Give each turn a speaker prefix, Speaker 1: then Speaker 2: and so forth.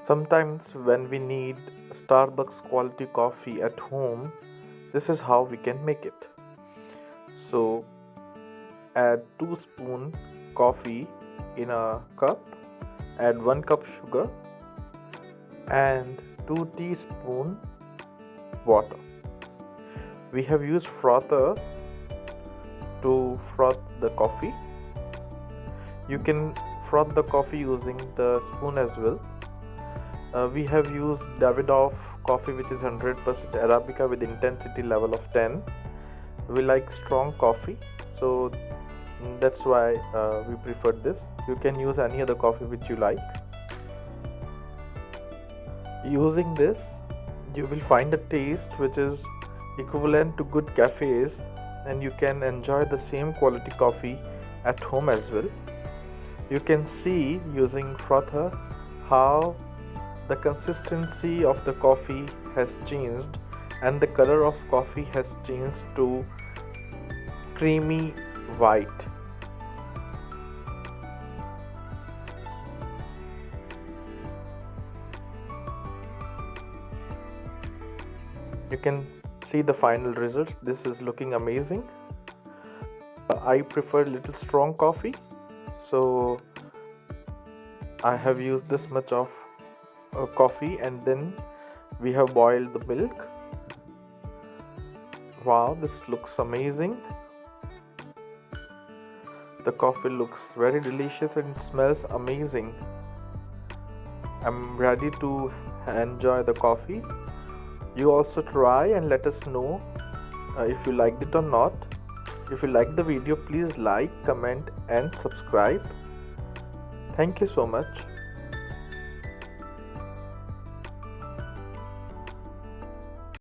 Speaker 1: Sometimes when we need Starbucks quality coffee at home, this is how we can make it. So add 2 spoon coffee in a cup, add 1 cup sugar and 2 teaspoon water. We have used frother to froth the coffee. You can froth the coffee using the spoon as well. We have used Davidoff coffee, which is 100% Arabica with intensity level of 10. We like strong coffee, so that's why we preferred this. You can use any other coffee which you like. Using this, you will find a taste which is equivalent to good cafes, and you can enjoy the same quality coffee at home as well. You can see using frother how the consistency of the coffee has changed and the color of coffee has changed to creamy white. You can see the final results. This is looking amazing. I prefer little strong coffee, so I have used this much of coffee, and then we have boiled the milk. Wow, this looks amazing. The coffee looks very delicious and it smells amazing. I'm ready to enjoy the coffee. You also try and let us know if you liked it or not. If you like the video, please like, comment and subscribe. Thank you so much.